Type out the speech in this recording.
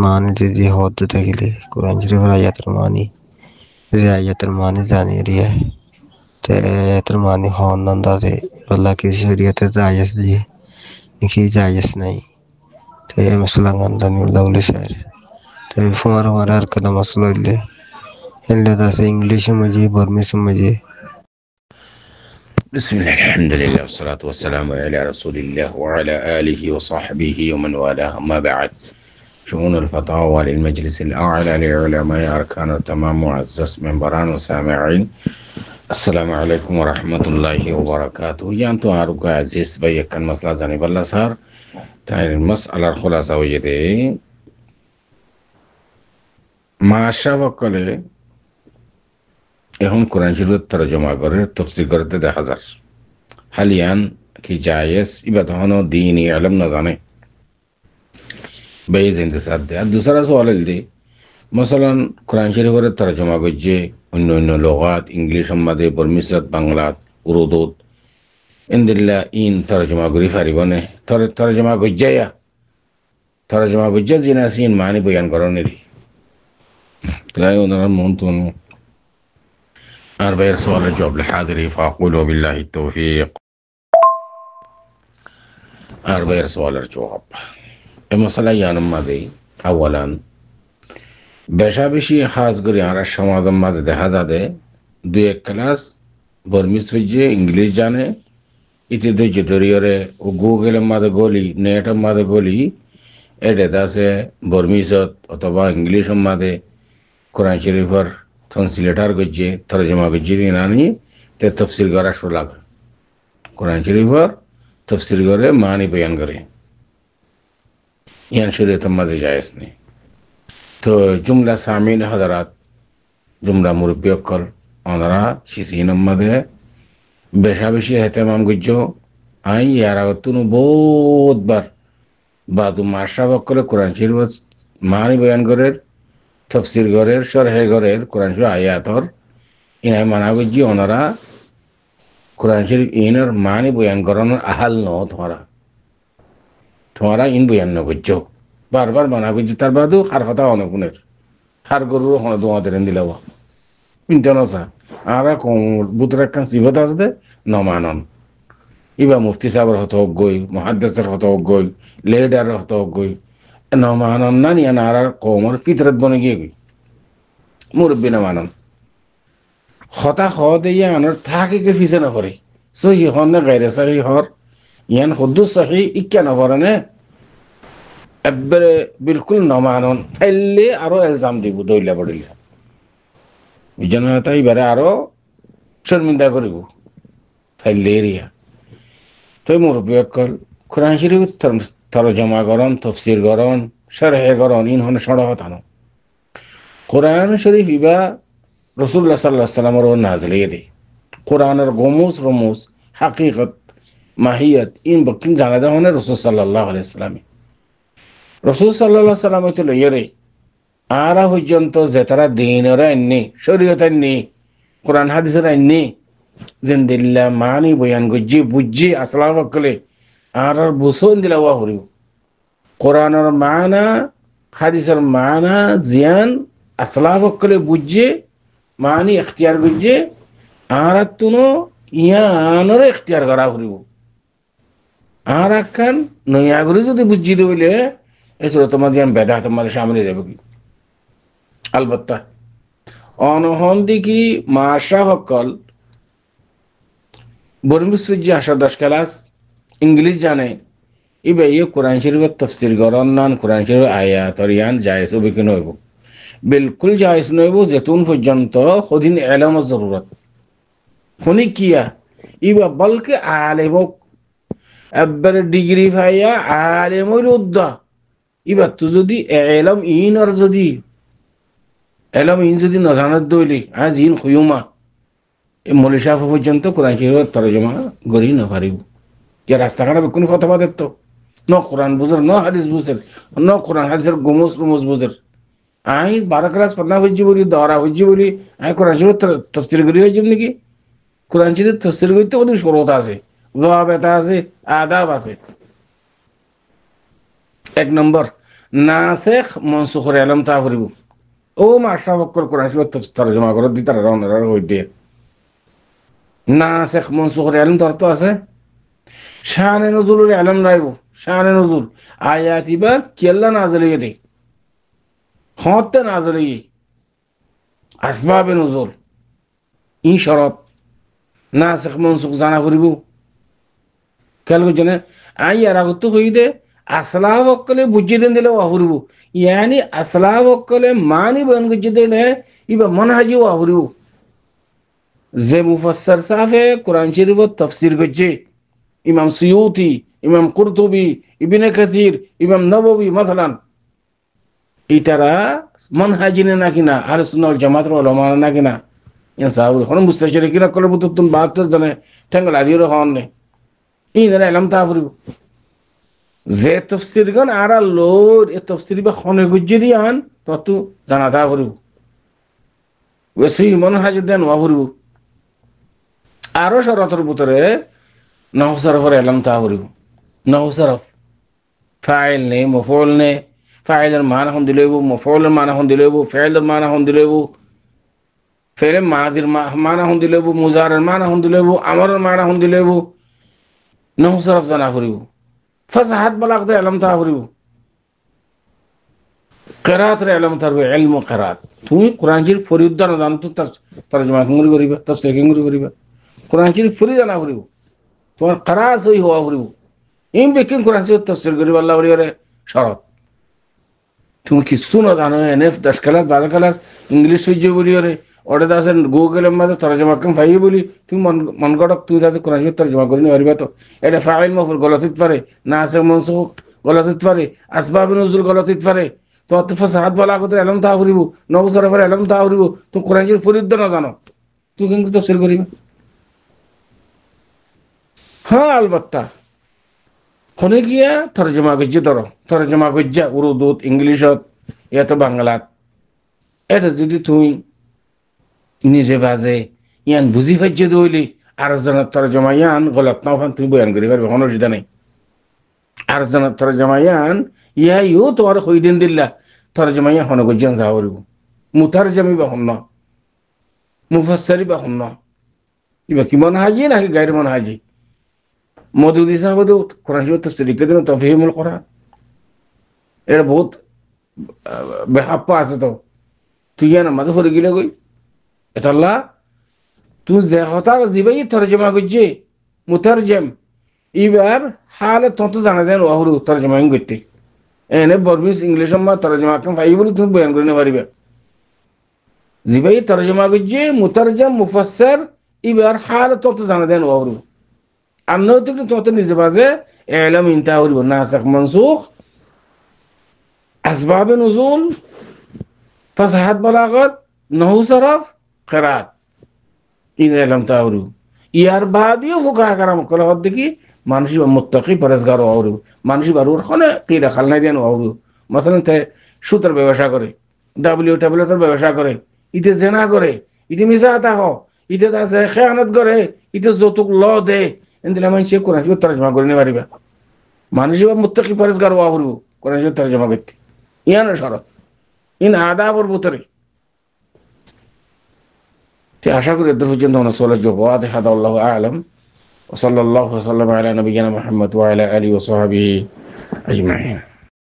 মানি যদি হদ থাকিলে কোরআন শরীফের আয়াতের মানি যে আয়াতের মানি জানি রিয়া তে আয়াতের মানি হন আন্দাজে আল্লাহ কি শরীয়তে জায়েজ দিয়ে কি জায়েজ নাই তে মশলা গন্দানি লাউলি স্যার তে ফুমার আর কাদা মশলা ইল্লে ইল্লে দাসে ইংলিশ মজি বর্মি সমজি بسم الله الحمد لله والصلاة والسلام على رسول الله وعلى آله وصحبه ومن والاه أما بعد شؤون الفتاوى للمجلس الأعلى لعلماء أركان التمام معزز منبران وسامعين السلام عليكم ورحمة الله وبركاته يانتو أروك عزيز بيكن مسألة جانب الله صار تاين المسألة الخلاصة وجدي ما شافكله এখন কোরআন শরীফের তরজমা করে তাফসীর করতে দেখা যায় হালিয়ান কি জায়েজ ইবাদত হনো দ্বীনি ইলম না জানে বেজ ইন্তসার দে আর দুসরা সওয়াল দি মাসালান কোরআন শরীফের তরজমা গজে অন্য অন্য লগাত ইংলিশ সম্বাদে বর্মিসত বাংলাত উর্দু ইনদিল্লা ইন তরজমা করি ফারিবনে তরজমা গজ্জায়া তরজমা গজ্জা জিনাসিন মানি বয়ান করনেরি তাই ওনার মন তো أربع سؤال الجواب لحاضري فأقول وبالله التوفيق أربع سؤال الجواب المسألة يعني ماذا أولا بشابشي خاص قري على الشمال ماذا ده هذا ده دو كلاس برميس فيجي إنجليز جانه إتي دو جدوريره وجوجل ماذا قولي نت ماذا قولي إيه ده سه برميسات أتبع إنجليش ماذا قرآن شريفر ট্রান্সলেটর গজে তরজমা গজে দিনানি তে তাফসীর করা শুরু লাগে কোরআন শরীফের তাফসীর করে মানি বয়ান করে ইয়ান শরীয়ত মাঝে জায়েজ নেই তো জুমলা সামিন হযরত জুমলা মুরব্বি অকল ওনারা শিসিন মাঝে বেশা বেশি হেতেমাম গজ্জো আই ইয়ার আগতুন বহুতবার বাদু মাশা বকলে কোরআন শরীফ মানি বয়ান করে তফসির ঘরের শরহে ঘরের কোরআন শরীফ আয়াতর ইনাই মানা বুঝি ওনারা কোরআন শরীফ ইনার মানি বয়ান করানোর আহাল ন তোমারা ইন বয়ান ন বুঝছো বারবার মানা বুঝি তার বাদও হার কথা অনেকুনের হার গরুর হন তোমাদের দিলাব ইন্টানসা আর কম বুতর একখান সিবত আছে ন মানন ইবা মুফতি সাহেবের হত গই মুহাদ্দিসের হত গই লেডার হত গই ন মানন না নিয়া আর কমর ফিতরত বনে গিয়ে গই মুরব্বী না মানন হতা হ দিয়ে আনার থাকে কে ফিসে না করে সহি হন না গাইরে সহি হর ইয়ান হুদ্দু সহি ইক্কা না করে না একবারে বিলকুল ন মানন ফাইলে আরো এলজাম দিব দইলা পড়িলা বুঝেন তাই বারে আরো শর্মিন্দা করিব ফাইলে এরিয়া তাই মুরব্বী অকল কোরআন শরীফ তরজমা করন তফসির করন শরহে করন ইন হন সড় হতানো কোরআন শরীফ ইবা রাসূলুল্লাহ সাল্লাল্লাহু আলাইহি ওয়াসাল্লামের নাযিলে দে কোরআনের গমুস রমুস হাকিকত মাহিয়াত ইন বকিন জানা দে হনে রাসূল সাল্লাল্লাহু আলাইহি ওয়াসাল্লাম রাসূল সাল্লাল্লাহু আলাইহি ওয়াসাল্লাম তো লইরে আরা পর্যন্ত যেতারা দ্বীনের আইনি শরীয়ত আইনি কোরআন হাদিসের আইনি জিন্দিল্লাহ মানি বয়ান গজ্জি বুজ্জি আসলা বকলে আর বুসন দিলাওয়া হরিব কোরআনের মানা হাদিসের মানা জিয়ান আসলা বকলে বুজ্জে মানি ইখতিয়ার গজ্জে আর তুনো ইয়ানর ইখতিয়ার করা হরিব আর আখান নয়াগরি যদি বুঝি দিলে এসব তোমাদের বেদা তোমাদের সামনে যাবে কি আলবত্তা অনহন দিকি মাশা হকল বর্মিসুজি 10 ক্লাস ইংলিশ জানে ইবে ইয়ে কোরআন শরীফের তাফসীর করন নান কোরআন শরীফ আয়াত আর ইয়ান জায়েজ হবে কি নইব বিলকুল জায়েজ নইব যেতুন পর্যন্ত খদিন ইলমের জরুরত হনি কিয়া ইবা বলকে আলেম একবার ডিগ্রি ভাইয়া আলেমর উদ্দা ইবা তো যদি ইলম ইনর যদি ইলম ইন যদি না জানাত দইলি আজ ইন খুয়ুমা এই মলিশাফ পর্যন্ত কোরআন শরীফের তরজমা গরি না পারিব ইয়া রাস্তাঘাটে কোনো কথা বাদের তো ন কোরআন বুঝর ন হাদিস বুঝর ন কোরআন হাদিসের গোমস রুমস বুঝর আই 12 ক্লাস পড়না হইজি বলি দরা হইজি বলি আই কোরআন শরীফ তাফসীর করি হইজি নাকি কোরআন শরীফ তাফসীর করতে অনেক শরত আছে জবাব এটা আছে আদাব আছে এক নম্বর নাসেখ মনসুখর এলম তা করিব ও মাশা বক্কর কোরআন শরীফ তরজমা করে দি তারা রওনার হই দিয়ে নাসেখ মনসুখর এলম তোর তো আছে শানে নজুলের এলম রাইব শানে নজুল আয়াত ইবার কেল্লা নাজলে দে হতে নাজলে আসবাবে নজুল ই শরত নাসেখ মনসুখ জানা করিব কেন জানে আই আর আগত হই দে আসলা বকলে বুঝি দেন দিলে ওয়াহুরিব ইয়ানি আসলা বকলে মানি বন বুঝি দিলে ইবা মনহাজি ওয়াহুরিব যে মুফাসসির সাহেবে কোরআন শরীফ তাফসীর করছে ইমাম সুয়ুতি ইমাম কুরতুবী ইবনে কাসির ইমাম নববী মাসালান ইতারা মনহাজিনে নাকিনা আহলে সুন্নাহ ওয়াল জামাতের উলামা নাকিনা ইন সাহাবুল কোন মুস্তাশরিকিনা কলে বুতুন বাত জানে ঠেঙ্গল আদির হননে ইনারা এলাম তা ফুরিব যে তফসির গান আর লোর এ তফসির বা খনে গুজ্জি আন তত জানা তা ফুরিব ওসি মনহাজ দেন ওয়া ফুরিব আরো শরতের ভিতরে নহসরফের এলাম তা ফুরিব নহসরফ ফাইল নে মফউল নে ফাইলের মান হন দিলেব মফউলের মান হন দিলেব ফাইলের মান হন দিলেব ফেলে মাদির মান হন দিলেব মুজারের মান হন দিলেব আমরের মান হন দিলেব নহসরফ জানা ফুরিব ফসাহাত বালাগত এলম তা ফুরিব কিরাত রে এলম তারবে ইলম কিরাত তুমি কোরআন শরীফ ফরিউদ্দান জানো তো তরজমা কেঙ্গুরি করিবা তাফসীর কেঙ্গুরি করিবা কোরআন শরীফ ফরি জানা ফুরিব তোমার কিরাত সই হওয়া ফুরিব ইম বেকিন কোরআন শরীফ তাফসীর করিবা আল্লাহ বলিরে শরত তুমি কিছু না জানো এনএফ 10 ক্লাস 12 ক্লাস ইংলিশ সহ্য বলিরে ওটা দাসেন গুগলের মাঝে তরজমা কেম পাইবে বলি তুমি মন গড়ক তুই যাতে কোরআন শরীফ তরজমা করি নিবা তো এটা ফাইল মফুল গলতিত পারে নাসিখ মনসুখ গলতিত পারে আসবাব নুজুল গলতিত পারে তো ফসাহাত বালাগত এলম তা ফুরিব নবসরফের এলম তা ফুরিব তুমি কোরআন শরীফ ফরিউদ্দান না জানো তুই কিন্তু তাফসীর করিবা হ্যাঁ আলবাত্তা খনে গিয়া তরজমা গজ্জে ধরো তরজমা গজ্জা উর্দুত ইংলিশত এত বাংলাত এটা যদি তুই নিজে বাজে ইয়ান বুঝি ফাইজে দইলি আর জনের তরজমা ইয়ান গলত নাও খান তুমি বয়ান করি পারবে কোনো অসুবিধা নেই আর জনের তরজমা ইয়ান ইউ তোমার হইদিন দিল্লা তরজমা ইয়ান হন গজ্জান যাওয়া করিব মুতারজমি বা হন মুফাসসারি বা হন ইবা কি মন হাজি নাকি গায়ের মন হাজি মদুদি সাহেব কোরআন শরীফ তাফসীর করে তাফহিমুল কোরআন এটা বহুত বেহাপ্পা আছে তো তুই না মাঝে ফরে গিলে গই এটা আল্লাহ তুই যে কথা জিবাই তরজমা করছে মুতারজম এবার হালে তত জানা দেন ওহরু তরজমা করতে এনে বরমিস ইংলিশ মা তরজমা কেন পাই বলে তুমি বয়ান করে নিতে পারবে জিবাই তরজমা করছে মুতারজম মুফাসসির এবার হালে তত জানা দেন ওহরু আর নৈতিক তত নিজে বাজে ইলম ইনতা হরিব নাসিখ মনসুখ আসবাব নুজুল ফসাহাত বালাগত নহু সরফ কিরাত ইন ইলম তা হরিব ইয়ার বাদিও ফুকাহা কারাম কল হদ দেখি মানুষ মুত্তাকি পরেজগার হরিব মানুষ বারুর খনে কিরা খালনা দেন হরিব মাসালান তে সুতার ব্যবসা করে ডাব্লিউ ট্যাবলেটের ব্যবসা করে ইতে জেনা করে ইতে মিসাতা হ ইতে দাসে খেয়ানত করে ইতে যৌতুক ল দে এন্দিলা মানুষ কোরআন শরীফ তরজমা করে নিতে পারিবা মানুষ মুত্তাকি পরেজগার হরিব কোরআন শরীফ তরজমা করতে ইয়ান শরত ইন আদাবর ভিতরে আশা করি এদের পর্যন্ত আমরা চলে যাবো আদে আল্লাহু আ'লাম ওয়া সাল্লাল্লাহু ওয়া সাল্লামা আলা নবিয়িনা মুহাম্মদ ওয়া আলা আলিহি ওয়া সাহবিহি আজমাইন।